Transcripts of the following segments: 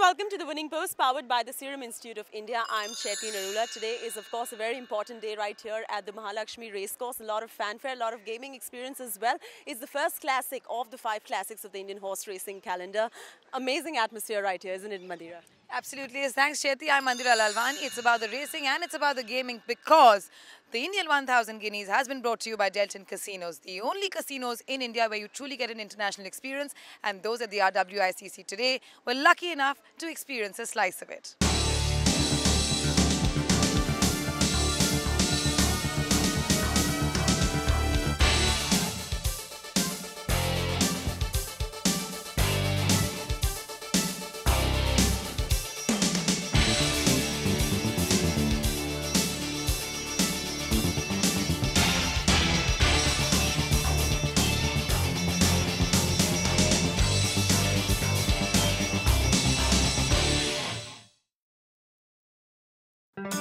welcome to the Winning Post powered by the Serum Institute of India. I'm Chetni Narula. Today is of course a very important day right here at the Mahalaxmi Racecourse. A lot of fanfare, a lot of gaming experience as well. It's the first classic of the 5 classics of the Indian horse racing calendar. Amazing atmosphere right here, isn't it, Mandira? Absolutely is. Thanks, Chetni. I'm Mandira Lalwani. It's about the racing and it's about the gaming because the Indian 1000 Guineas has been brought to you by Deltin Casinos, the only casinos in India where you truly get an international experience, and those at the RWICC today were lucky enough to experience a slice of it.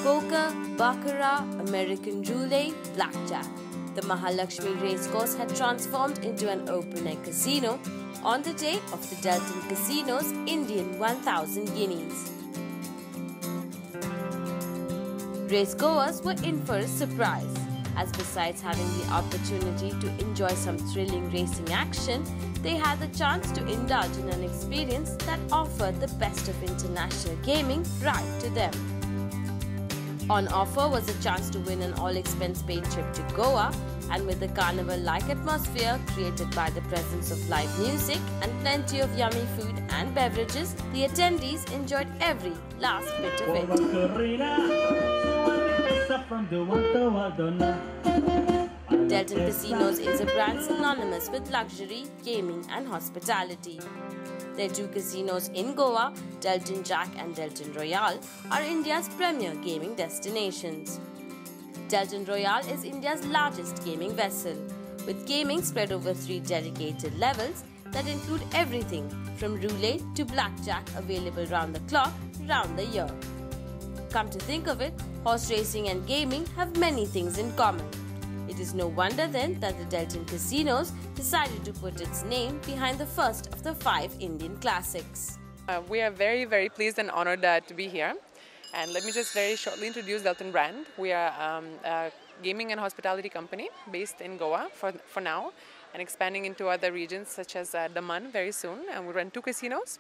Poker, baccarat, American roulette, blackjack. The Mahalaxmi Racecourse had transformed into an open-air casino on the day of the Deltin Casinos Indian 1000 Guineas. Racegoers were in for a surprise, as besides having the opportunity to enjoy some thrilling racing action, they had the chance to indulge in an experience that offered the best of international gaming right to them. On offer was a chance to win an all-expense-paid trip to Goa, and with the carnival-like atmosphere created by the presence of live music and plenty of yummy food and beverages, the attendees enjoyed every last bit of it. Deltin Casinos is a brand synonymous with luxury, gaming and hospitality. Their 2 casinos in Goa, Deltin Jack and Deltin Royale, are India's premier gaming destinations. Deltin Royale is India's largest gaming vessel, with gaming spread over 3 dedicated levels that include everything from roulette to blackjack available round the clock, round the year. Come to think of it, horse racing and gaming have many things in common. It is no wonder then that the Deltin Casinos decided to put its name behind the first of the 5 Indian classics. We are very pleased and honored to be here. And let me just very shortly introduce Deltin brand. We are a gaming and hospitality company based in Goa for now, and expanding into other regions such as Daman very soon. And we run 2 casinos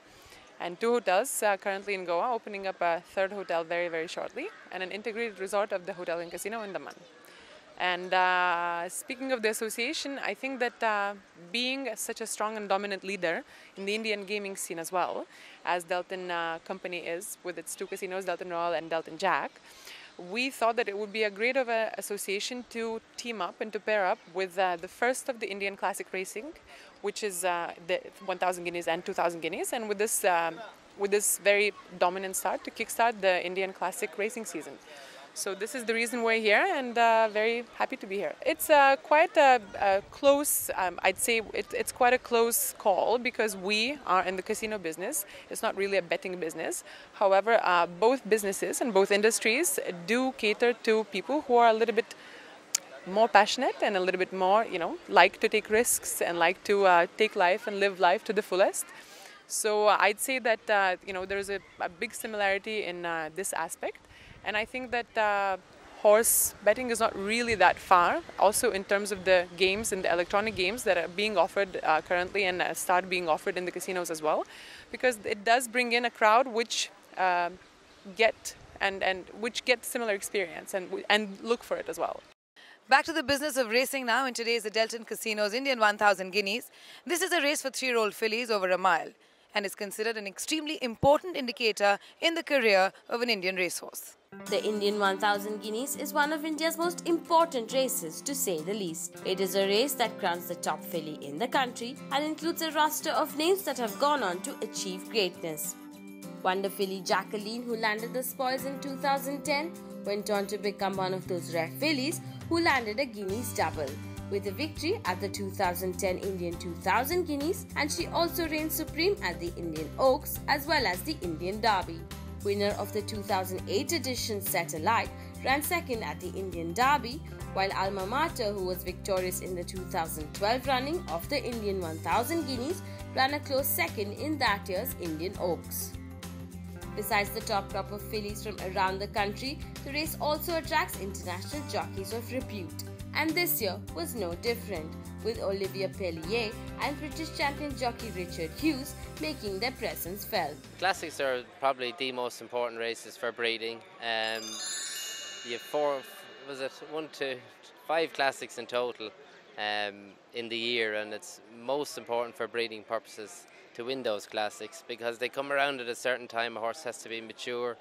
and 2 hotels currently in Goa, opening up a 3rd hotel very shortly, and an integrated resort of the hotel and casino in Daman. And speaking of the association, I think that being such a strong and dominant leader in the Indian gaming scene as well, as Deltin company is with its 2 casinos, Deltin Royale and Deltin Jack, we thought that it would be a great of an association to team up and to pair up with the first of the Indian classic racing, which is the 1000 Guineas and 2000 Guineas, and with this very dominant start to kickstart the Indian classic racing season. So this is the reason we're here, and very happy to be here. It's quite a close, I'd say it's quite a close call because we are in the casino business. It's not really a betting business. However, both businesses and both industries do cater to people who are a little bit more passionate and a little bit more, like to take risks and like to take life and live life to the fullest. So I'd say that, there's a big similarity in this aspect. And I think that horse betting is not really that far, also in terms of the games and the electronic games that are being offered currently and start being offered in the casinos as well, because it does bring in a crowd which get similar experience and look for it as well. Back to the business of racing now. In today's the Deltin Casinos Indian 1000 Guineas. This is a race for 3-year-old fillies over a mile, and is considered an extremely important indicator in the career of an Indian racehorse. The Indian 1000 Guineas is one of India's most important races, to say the least. It is a race that crowns the top filly in the country and includes a roster of names that have gone on to achieve greatness. Wonder filly Jacqueline, who landed the spoils in 2010, went on to become one of those rare fillies who landed a Guineas double, with a victory at the 2010 Indian 2000 Guineas, and she also reigned supreme at the Indian Oaks as well as the Indian Derby. Winner of the 2008 edition Satellite ran second at the Indian Derby, while Alma Mater, who was victorious in the 2012 running of the Indian 1000 Guineas, ran a close second in that year's Indian Oaks. Besides the top crop of fillies from around the country, the race also attracts international jockeys of repute. And this year was no different, with Olivia Pellier and British champion jockey Richard Hughes making their presence felt. Classics are probably the most important races for breeding. You have 5 classics in total in the year, and it's most important for breeding purposes to win those classics because they come around at a certain time. A horse has to be mature,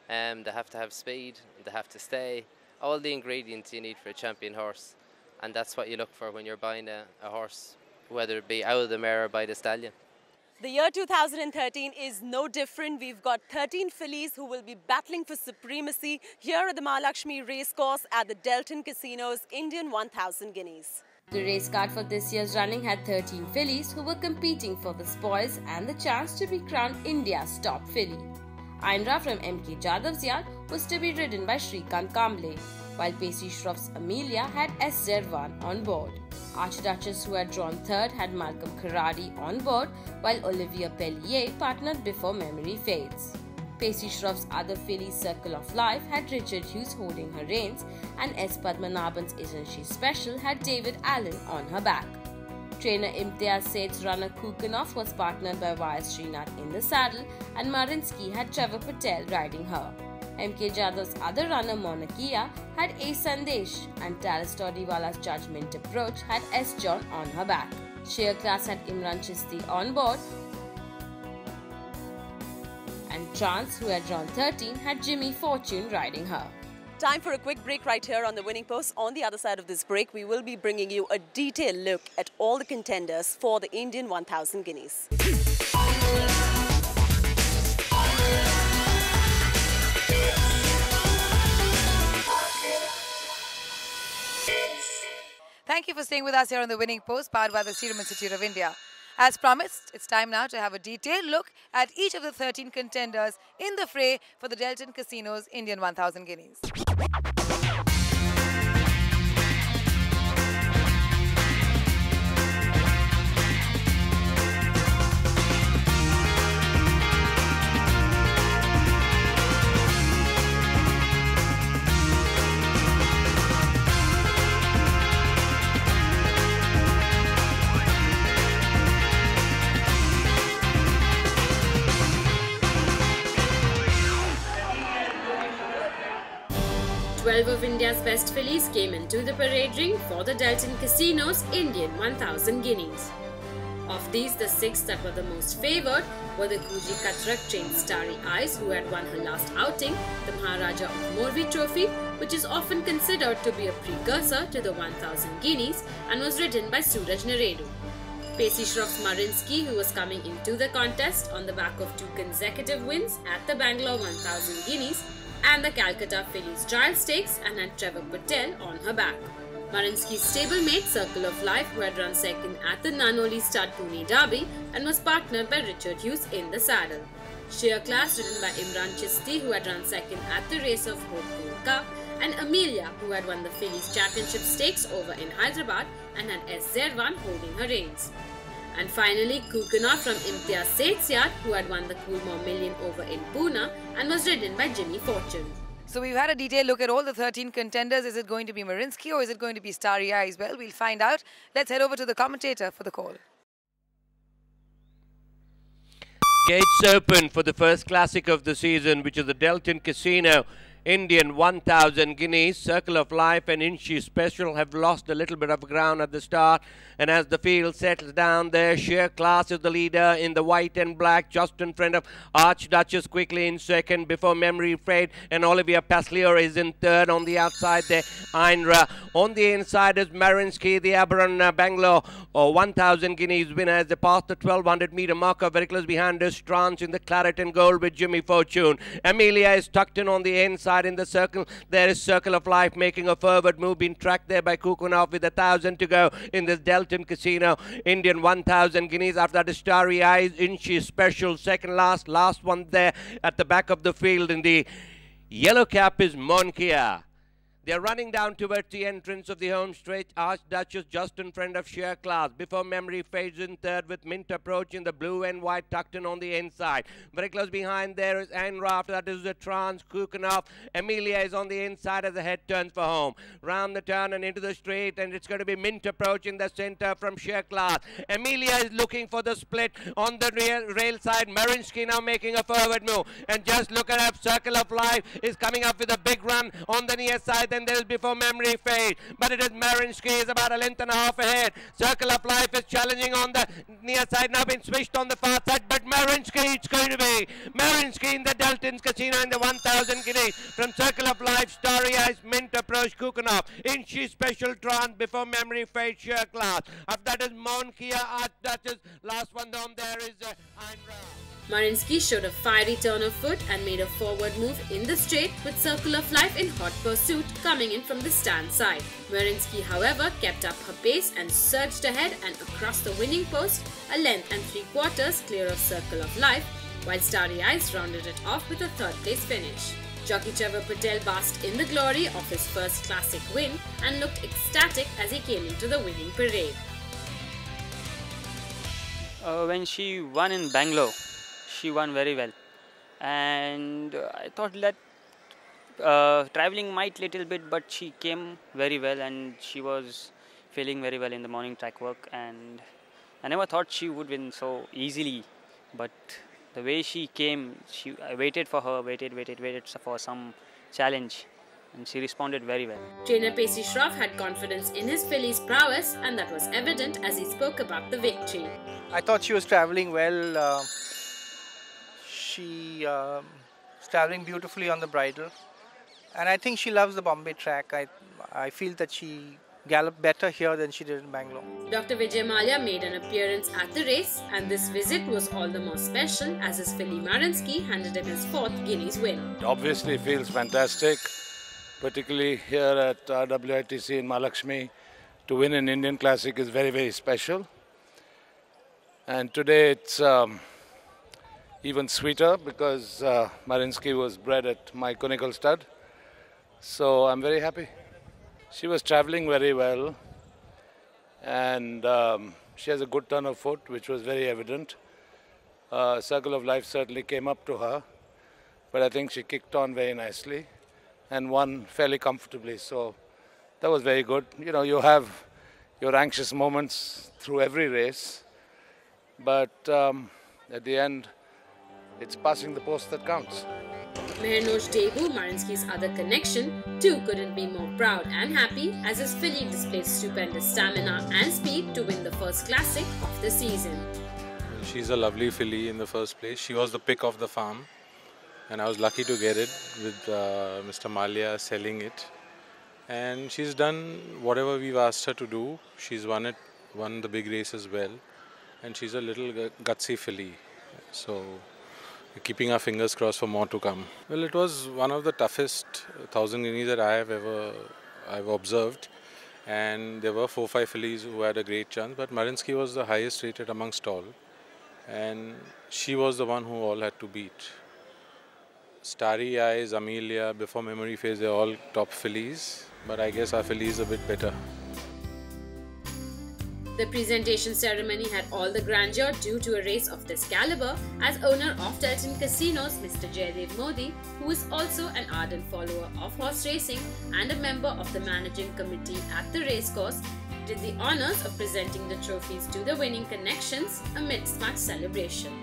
they have to have speed, they have to stay, all the ingredients you need for a champion horse, and that's what you look for when you're buying a horse, whether it be out of the mare or by the stallion. The year 2013 is no different. We've got 13 fillies who will be battling for supremacy here at the Mahalaxmi Racecourse at the Deltin Casinos Indian 1000 Guineas. The race card for this year's running had 13 fillies who were competing for the spoils and the chance to be crowned India's top filly. Ainra from M.K. Jadhav's yard was to be ridden by Shrikant Kamble, while Pacey Shroff's Amelia had S. Zervan on board. Archduchess, who had drawn third, had Malcolm Kharadi on board, while Olivia Pellier partnered before memory fades. Pacey Shroff's other filly, Circle of Life, had Richard Hughes holding her reins, and S. Padmanabhan's Isn't She Special had David Allen on her back. Trainer Imtiaz Seth's runner Kukanov was partnered by Y.S. Srinath in the saddle, and Mariinsky had Trevor Patel riding her. M.K. Jadhav's other runner Monakia had A. Sandesh, and Talis Todiwala's Judgment Approach had S. John on her back. Sheer Class had Imran Chisti on board, and Trance, who had drawn 13, had Jimmy Fortune riding her. Time for a quick break right here on the Winning Post. On the other side of this break, we will be bringing you a detailed look at all the contenders for the Indian 1000 Guineas. Thank you for staying with us here on the Winning Post, powered by the Serum Institute of India. As promised, it's time now to have a detailed look at each of the 13 contenders in the fray for the Deltin Casinos Indian 1000 Guineas. 12 of India's best fillies came into the parade ring for the Deltin Casinos Indian 1000 Guineas. Of these, the 6 that were the most favoured were the Guji Katrak trained Starry Eyes, who had won her last outing, the Maharaja of Morvi Trophy, which is often considered to be a precursor to the 1000 Guineas and was ridden by Suraj Naredu. Pacey Shroff's Mariinsky, who was coming into the contest on the back of 2 consecutive wins at the Bangalore 1000 Guineas and the Calcutta Fillies Trial Stakes, and had Trevor Patel on her back. Mariinsky's stablemate Circle of Life, who had run second at the Nanoli Stud Pune Derby and was partnered by Richard Hughes in the saddle. Sheer Class, ridden by Imran Chisti, who had run second at the Race of Hope Gold Cup, and Amelia, who had won the Fillies Championship Stakes over in Hyderabad and had S. Zervan holding her reins. And finally, Kukanov from Imtiaz Seth's yard, who had won the Coolmore Million over in Pune and was ridden by Jimmy Fortune. So we've had a detailed look at all the 13 contenders. Is it going to be Mariinsky or is it going to be Starry Eyes? Well, we'll find out. Let's head over to the commentator for the call. Gates open for the first classic of the season, which is the Deltin Casino Indian 1000 Guineas. Circle of Life and Inchi Special have lost a little bit of ground at the start, and as the field settles down there, Sheer Class is the leader in the white and black, just in front of Archduchess quickly in second before Memory Fade, and Olivia Paslier is in third. On the outside there, Ainra. On the inside is Mariinsky, the Aberron Bangalore 1000 Guineas winner, as they pass the 1200 meter marker. Very close behind us, Trance in the claret and gold with Jimmy Fortune. Amelia is tucked in on the inside. In the circle, there is Circle of Life making a forward move, being tracked there by Kukunov with 1,000 to go in this Deltin Casino Indian 1000 Guineas. After that is Starry Eyes, Inchi Special, second last one there at the back of the field. In the yellow cap is Monkia. They're running down towards the entrance of the home straight. Archduchess just in front of Sheer Class. Before Memory fades in third with Mint approaching the blue and white tucked in on the inside. Very close behind there is Einra. After that is the Trans Kukanov. Amelia is on the inside as the head turns for home. Round the turn and into the straight, and it's going to be Mint approaching the center from Sheer Class. Amelia is looking for the split on the rail side. Mariinsky now making a forward move. And just look at that, Circle of Life is coming up with a big run on the near side. Then there is Before Memory fade. But it is Mariinsky is about a length and a half ahead. Circle of Life is challenging on the near side. Now been switched on the far side. But Mariinsky, it's going to be Mariinsky in the Deltin Casino in the 1,000 guineas. From Circle of Life, Starry Eyes, Mint approach Kukanov. Inchi Special Trance, Before Memory fade, Sheer Class. After that is Monkia, Archduchess. Last one down there is Einra. Mariinsky showed a fiery turn of foot and made a forward move in the straight with Circle of Life in hot pursuit coming in from the stand side. Mariinsky, however, kept up her pace and surged ahead and across the winning post, a length and 3/4 clear of Circle of Life, while Starry Eyes rounded it off with a third place finish. Jockey Trevor Patel basked in the glory of his first classic win and looked ecstatic as he came into the winning parade. When she won in Bangalore, she won very well, and I thought that traveling might little bit, but she came very well and she was feeling very well in the morning track work, and I never thought she would win so easily, but the way she came, I waited for her, waited for some challenge, and she responded very well. Trainer Pacey Shroff had confidence in his filly's prowess, and that was evident as he spoke about the victory. I thought she was travelling well. She was travelling beautifully on the bridle, and I think she loves the Bombay track. I feel that she galloped better here than she did in Bangalore. Dr. Vijay Mallya made an appearance at the race, and this visit was all the more special as his filly Mariinsky handed him his 4th Guineas win. It obviously feels fantastic, particularly here at WITC in Mahalaxmi. To win an Indian Classic is very, very special. And today it's even sweeter because Mariinsky was bred at my Conical stud. So I'm very happy. She was traveling very well, and she has a good turn of foot, which was very evident. Circle of Life certainly came up to her, but I think she kicked on very nicely and won fairly comfortably. So that was very good. You know, you have your anxious moments through every race, but at the end, it's passing the post that counts. Mehrnoj debut, Mariinsky's other connection, too couldn't be more proud and happy as his filly displayed stupendous stamina and speed to win the first classic of the season. She's a lovely filly in the first place. She was the pick of the farm, and I was lucky to get it with Mr. Mallya selling it. And she's done whatever we've asked her to do. She's won the big race as well, and she's a little gutsy filly. So we're keeping our fingers crossed for more to come. Well, it was one of the toughest 1,000 guineas that I've observed, and there were 4 or 5 fillies who had a great chance, but Mariinsky was the highest rated amongst all, and she was the one who all had to beat. Starry Eyes, Amelia, Before Memory fades, they're all top fillies, but I guess our filly is a bit better. The presentation ceremony had all the grandeur due to a race of this caliber, as owner of Deltin Casinos, Mr. Jaydev Modi, who is also an ardent follower of horse racing and a member of the managing committee at the racecourse, did the honours of presenting the trophies to the winning connections amidst much celebration.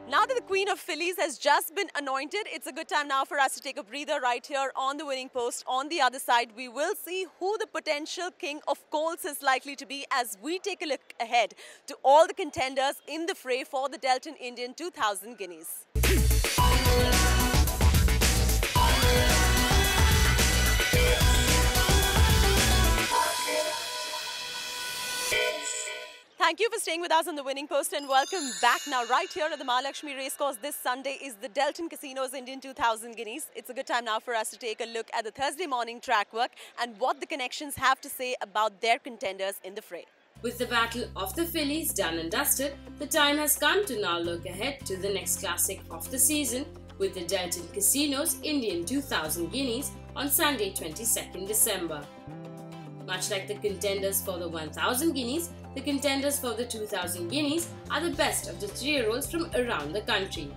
Now that the Queen of Fillies has just been anointed, it's a good time now for us to take a breather right here on the winning post. On the other side, we will see who the potential king of colts is likely to be as we take a look ahead to all the contenders in the fray for the Deltin Indian 2,000 guineas. Thank you for staying with us on the winning post and welcome back. Now, right here at the Mahalaxmi Racecourse this Sunday is the Deltin Casinos Indian 2000 Guineas. It's a good time now for us to take a look at the Thursday morning track work and what the connections have to say about their contenders in the fray. With the battle of the fillies done and dusted, the time has come to now look ahead to the next classic of the season with the Deltin Casinos Indian 2000 Guineas on Sunday 22nd December. Much like the contenders for the 1000 Guineas, the contenders for the 2000 Guineas are the best of the 3-year-olds from around the country.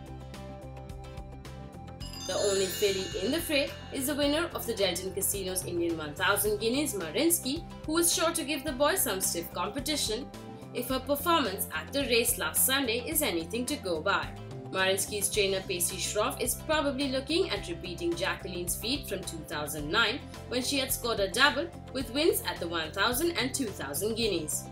The only filly in the fray is the winner of the Deltin Casinos Indian 1000 Guineas, Mariinsky, who was sure to give the boys some stiff competition if her performance at the race last Sunday is anything to go by. Mariinsky's trainer Pacey Shroff is probably looking at repeating Jacqueline's feat from 2009 when she had scored a double with wins at the 1000 and 2000 Guineas.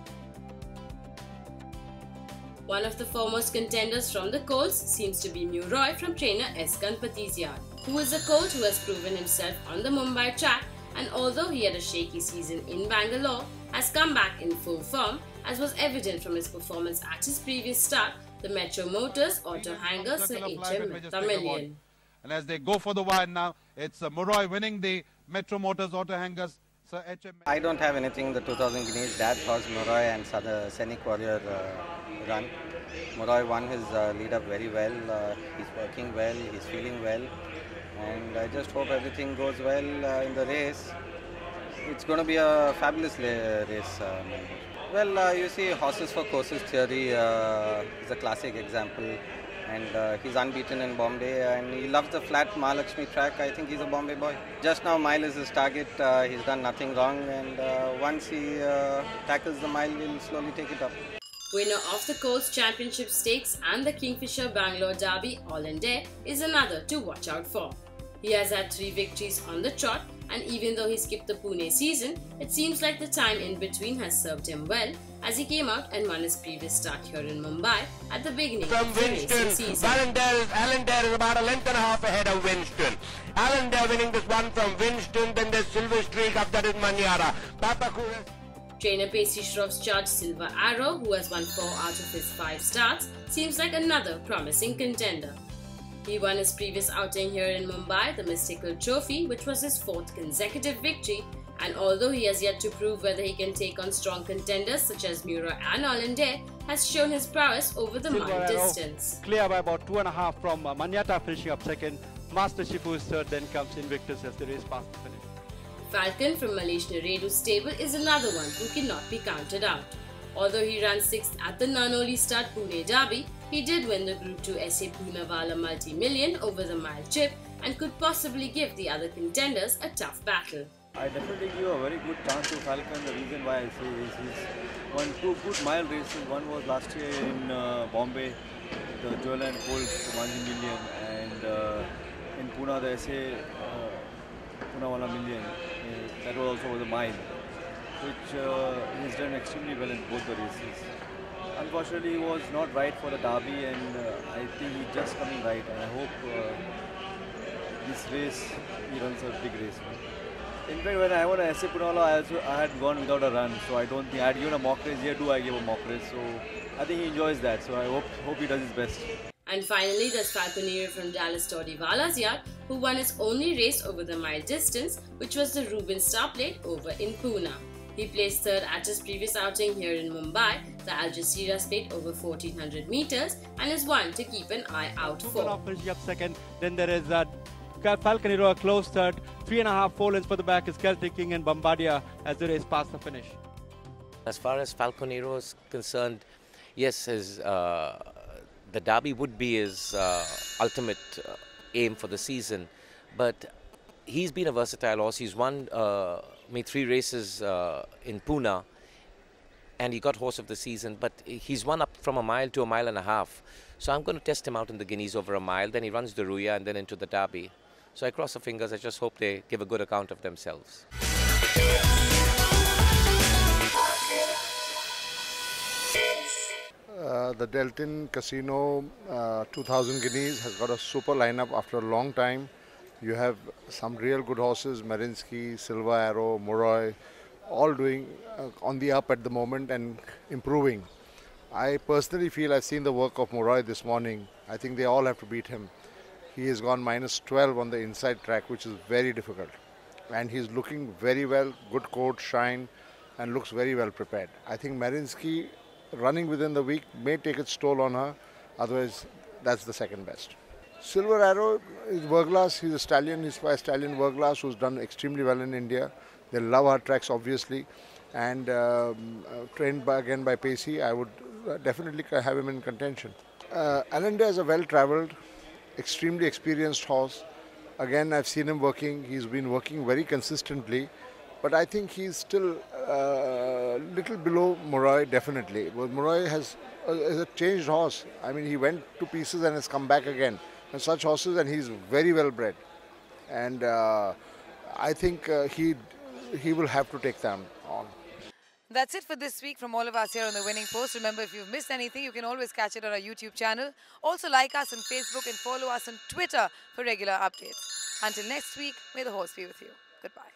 One of the foremost contenders from the colts seems to be Droid from trainer S. Ganpati's yard, who is a colt who has proven himself on the Mumbai track and although he had a shaky season in Bangalore, has come back in full form as was evident from his performance at his previous start, the Metro Motors Auto Hanger Sir H.M. Mehta Million. And as they go for the wire now, it's Murray winning the Metro Motors Auto Hangers Sir H.M. I don't have anything. The 2000 Guineas, Dad's horse Murray and Scenic Warrior run. Murray won his lead up very well. He's working well, he's feeling well. And I just hope everything goes well in the race. It's going to be a fabulous race. Well, you see, horses for courses theory is a classic example. And he's unbeaten in Bombay and he loves the flat Mahalaxmi track. I think he's a Bombay boy. Just now, mile is his target. He's done nothing wrong. And once he tackles the mile, we'll slowly take it up. Winner of the Colts Championship Stakes and the Kingfisher Bangalore Derby All-in-Day is another to watch out for. He has had 3 victories on the trot and even though he skipped the Pune season, it seems like the time in between has served him well as he came out and won his previous start here in Mumbai at the beginning of the racing season. Allendale is about a length and a half ahead of Winston. Allendale winning this one from Winston, then there's Silver Streak, up that is Manyara. Trainer Pacey Shroff's charge Silver Arrow, who has won 4 out of his 5 starts, seems like another promising contender. He won his previous outing here in Mumbai, the Mystical Trophy, which was his 4th consecutive victory, and although he has yet to prove whether he can take on strong contenders such as Mura and All-in-Day, has shown his prowess over the mile distance. Clear by about 2.5 from Manyata finishing up second. Master Shifu is third, then comes Invictus as the race past the finish. Falcon from Malesh Naredu's stable is another one who cannot be counted out. Although he ran 6th at the Nanoli Stud Pune Derby, he did win the Group 2 S.A. Poonawalla Multi-Million over the mile chip and could possibly give the other contenders a tough battle. I definitely give a very good chance to Falcon. The reason why I say is he's won 2 good mile races. One was last year in Bombay, the Jewel and Gold 1 million, and in Pune the S.A. Poonawalla Million. That was also a mile, which he's done extremely well in both the races. Unfortunately, he was not right for the Derby, and I think he's just coming right. And I hope this race he runs a big race. In fact, when I won a S.A. Poonawalla, I had gone without a run, so I don't think I had given a mock race. Here too, I gave a mock race, so I think he enjoys that. So I hope he does his best. And finally, there's Falconeer from Dallas Todiwala's yard, who won his only race over the mile distance, which was the Reuben Star Plate over in Pune. He placed 3rd at his previous outing here in Mumbai, the Al Jazeera Plate over 1400 meters, and is one to keep an eye out for. Finishing up second, then there is Falconero, a close third, 3.5 4 lengths for the back is Celtic King and Bombardier as the race past the finish. As far as Falconero is concerned, yes, the Derby would be his ultimate aim for the season, but he's been a versatile horse. He's won 3 races in Pune and he got horse of the season, but he's won up from a mile to a mile and a half. So I'm going to test him out in the Guineas over a mile, then he runs the Ruya and then into the Derby. So I cross the fingers. I just hope they give a good account of themselves. The Deltin Casino 2000 Guineas has got a super lineup after a long time. You have some real good horses, Mariinsky, Silver Arrow, Murray, all doing on the up at the moment and improving. I personally feel I've seen the work of Moroi this morning. I think they all have to beat him. He has gone -12 on the inside track, which is very difficult. And he's looking very well, good coat, shine, and looks very well prepared. I think Mariinsky, running within the week, may take its toll on her. Otherwise, that's the second best. Silver Arrow is Verglas. He's a stallion. He's by Stallion Verglas, who's done extremely well in India. They love our tracks, obviously. And trained again by Pacey, I would definitely have him in contention. Ananda is a well-travelled, extremely experienced horse. Again, I've seen him working. He's been working very consistently. But I think he's still a little below Moroi, definitely. But Moroi is a changed horse. I mean, he went to pieces and has come back again. And such horses, and he's very well bred. And I think he will have to take them on. That's it for this week from all of us here on The Winning Post. Remember, if you've missed anything, you can always catch it on our YouTube channel. Also, like us on Facebook and follow us on Twitter for regular updates. Until next week, may the horse be with you. Goodbye.